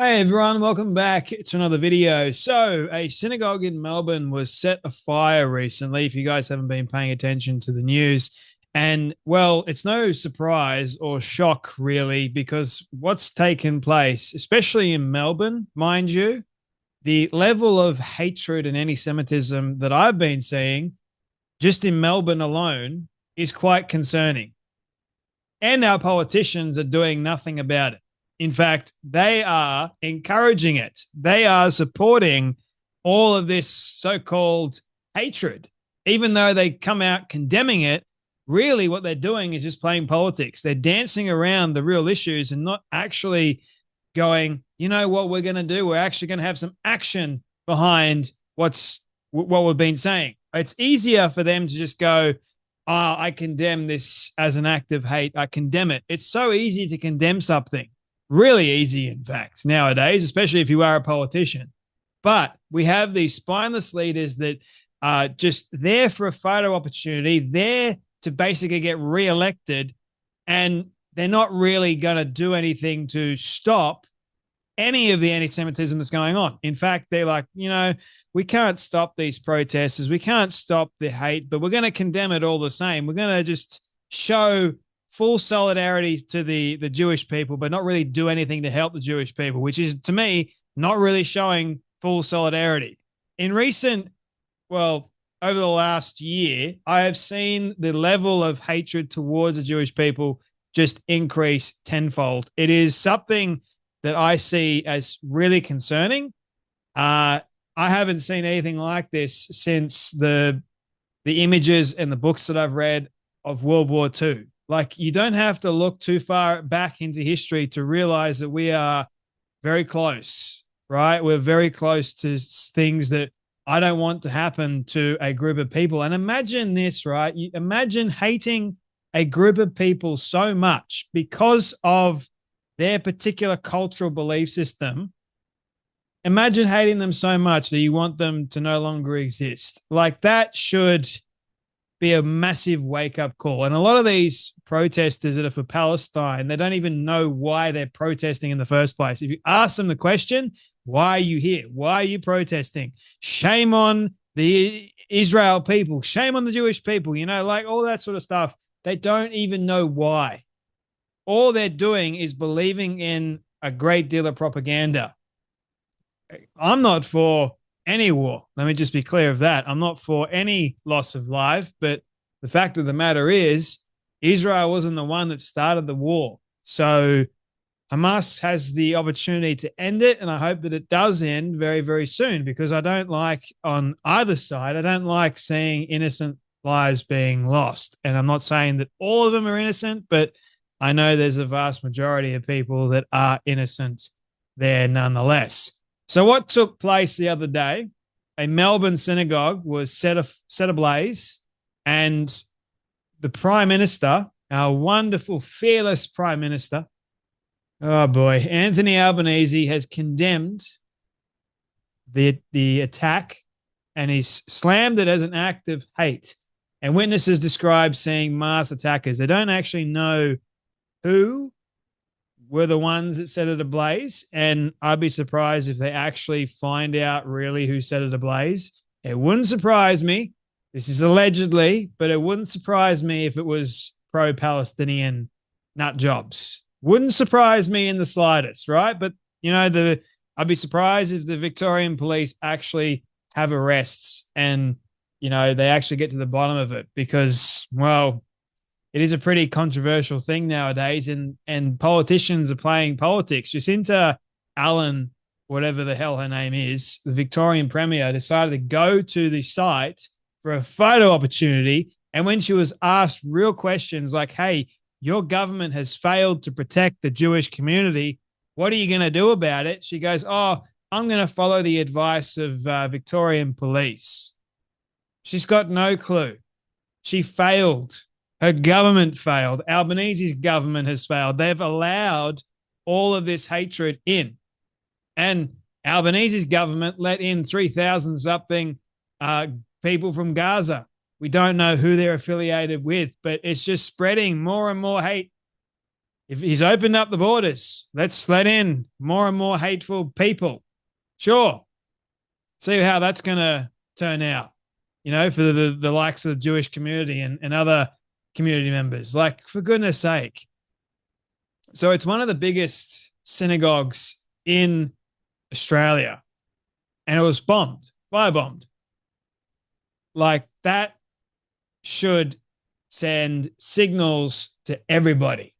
Hey everyone, welcome back to another video. So, a synagogue in Melbourne was set afire recently, if you guys haven't been paying attention to the news. And well, it's no surprise or shock really, because what's taken place, especially in Melbourne, mind you, the level of hatred and anti-Semitism that I've been seeing just in Melbourne alone is quite concerning. And our politicians are doing nothing about it. In fact, they are encouraging it. They are supporting all of this so called hatred. Even though they come out condemning it, really what they're doing is just playing politics. They're dancing around the real issues and not actually going, you know what we're going to do? We're actually going to have some action behind what we've been saying. It's easier for them to just go, oh, I condemn this as an act of hate. I condemn it. It's so easy to condemn something. Really easy, in fact, nowadays, especially if you are a politician. But we have these spineless leaders that are just there for a photo opportunity, there to basically get re-elected, and they're not really going to do anything to stop any of the anti-Semitism that's going on. In fact, they're like, we can't stop these protesters. We can't stop the hate, but we're going to condemn it all the same. We're going to just show full solidarity to the Jewish people, but not really do anything to help the Jewish people, which is, to me, not really showing full solidarity. In recent, well, over the last year, I have seen the level of hatred towards the Jewish people just increase tenfold. It is something that I see as really concerning. I haven't seen anything like this since the images and the books that I've read of World War II. Like, you don't have to look too far back into history to realize that we are very close, right? We're very close to things that I don't want to happen to a group of people. And imagine this, right? You imagine hating a group of people so much because of their particular cultural belief system. Imagine hating them so much that you want them to no longer exist. Like, that should be a massive wake-up call. And a lot of these protesters that are for Palestine, they don't even know why they're protesting in the first place. If you ask them the question, why are you here? Why are you protesting? Shame on the Israel people. Shame on the Jewish people, like all that sort of stuff. They don't even know why. All they're doing is believing in a great deal of propaganda. I'm not for any war. Let me just be clear of that. I'm not for any loss of life, but the fact of the matter is Israel wasn't the one that started the war. So Hamas has the opportunity to end it, and I hope that it does end very, very soon, because I don't like, on either side, I don't like seeing innocent lives being lost. And I'm not saying that all of them are innocent, but I know there's a vast majority of people that are innocent there nonetheless. So what took place the other day, a Melbourne synagogue was set ablaze, and the Prime Minister, our wonderful, fearless Prime Minister, oh boy, Anthony Albanese, has condemned the attack, and he's slammed it as an act of hate. And witnesses describe seeing mass attackers. They don't actually know who were the ones that set it ablaze, and I'd be surprised if they actually find out really who set it ablaze. It wouldn't surprise me. This is allegedly, but it wouldn't surprise me if it was pro-Palestinian nut jobs. Wouldn't surprise me in the slightest, right? But, I'd be surprised if the Victorian police actually have arrests and, they actually get to the bottom of it, because, well, it is a pretty controversial thing nowadays, and politicians are playing politics. Jacinta Allen, whatever the hell her name is, the Victorian Premier, decided to go to the site for a photo opportunity. And when she was asked real questions like, hey, your government has failed to protect the Jewish community, what are you going to do about it? She goes, oh, I'm going to follow the advice of Victorian police. She's got no clue. She failed. Her government failed. Albanese's government has failed. They've allowed all of this hatred in. And Albanese's government let in 3,000 something people from Gaza. We don't know who they're affiliated with, but it's just spreading more and more hate. If he's opened up the borders, let's let in more and more hateful people. Sure. See how that's going to turn out, for the likes of the Jewish community and other community members. Like, for goodness sake. So it's one of the biggest synagogues in Australia, and it was firebombed. Like, that should send signals to everybody.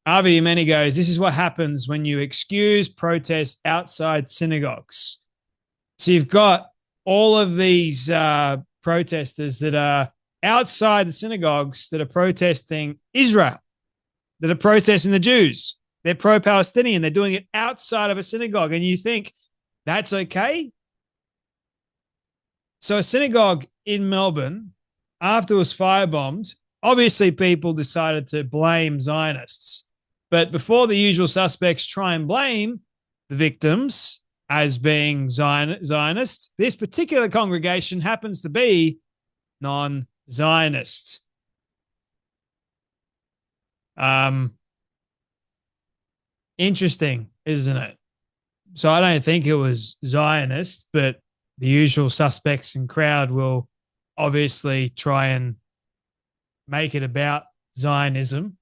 Avi Yemeni goes, this is what happens when you excuse protests outside synagogues. So you've got all of these protesters that are outside the synagogues that are protesting Israel, that are protesting the Jews. They're pro-Palestinian. They're doing it outside of a synagogue. And you think that's okay? So a synagogue in Melbourne, after it was firebombed, obviously people decided to blame Zionists. But before the usual suspects try and blame the victims as being Zionist, this particular congregation happens to be non-Zionist. Interesting, isn't it? So I don't think it was Zionist, but the usual suspects and crowd will obviously try and make it about Zionism.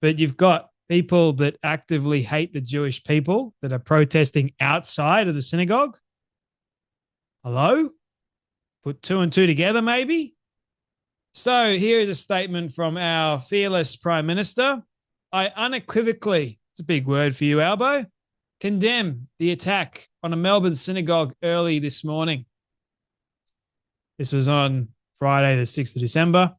But you've got people that actively hate the Jewish people that are protesting outside of the synagogue. Hello? Put two and two together, maybe? So here is a statement from our fearless Prime Minister. I unequivocally, it's a big word for you, Albo, condemn the attack on a Melbourne synagogue early this morning. This was on Friday, the 6th of December,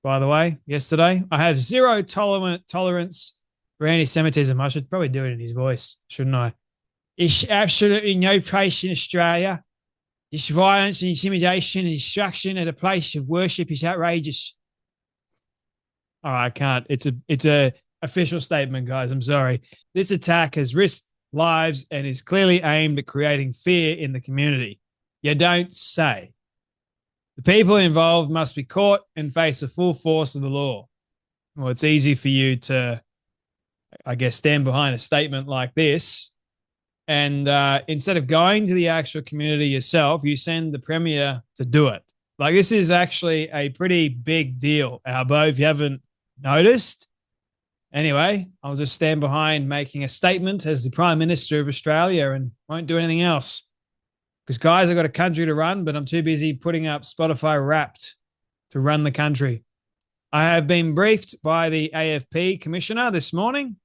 by the way, yesterday. I have zero tolerance for anti-Semitism. I should probably do it in his voice, shouldn't I? It's absolutely no place in Australia. This violence and intimidation and destruction at a place of worship is outrageous. All right, I can't. It's a official statement, guys. I'm sorry. This attack has risked lives and is clearly aimed at creating fear in the community. You don't say. The people involved must be caught and face the full force of the law. Well, it's easy for you to, I guess, stand behind a statement like this. And instead of going to the actual community yourself, you send the Premier to do it. Like, this is actually a pretty big deal, Albo, if you haven't noticed. Anyway, I'll just stand behind making a statement as the Prime Minister of Australia and won't do anything else. Because, guys, I've got a country to run, but I'm too busy putting up Spotify Wrapped to run the country. I have been briefed by the AFP Commissioner this morning.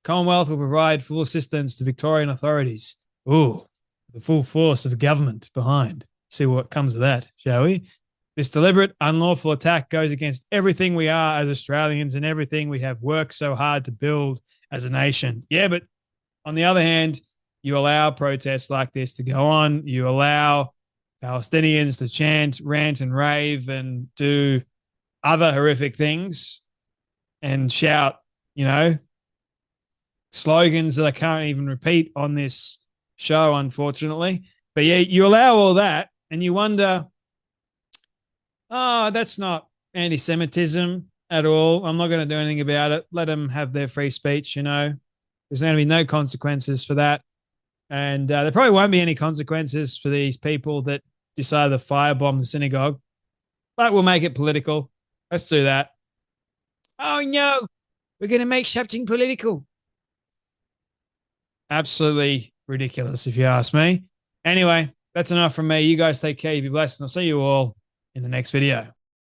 Commonwealth will provide full assistance to Victorian authorities. Ooh, the full force of the government behind. See what comes of that, shall we? This deliberate, unlawful attack goes against everything we are as Australians and everything we have worked so hard to build as a nation. Yeah, but on the other hand, you allow protests like this to go on. You allow Palestinians to chant, rant, and rave and do other horrific things and shout, slogans that I can't even repeat on this show, unfortunately. But yeah, you allow all that and you wonder, oh, that's not anti-Semitism at all. I'm not going to do anything about it. Let them have their free speech, There's going to be no consequences for that. And there probably won't be any consequences for these people that decided to firebomb the synagogue. But we'll make it political. Let's do that. Oh, no, we're going to make something political. Absolutely ridiculous, if you ask me. Anyway, that's enough from me. You guys take care. You be blessed. And I'll see you all in the next video.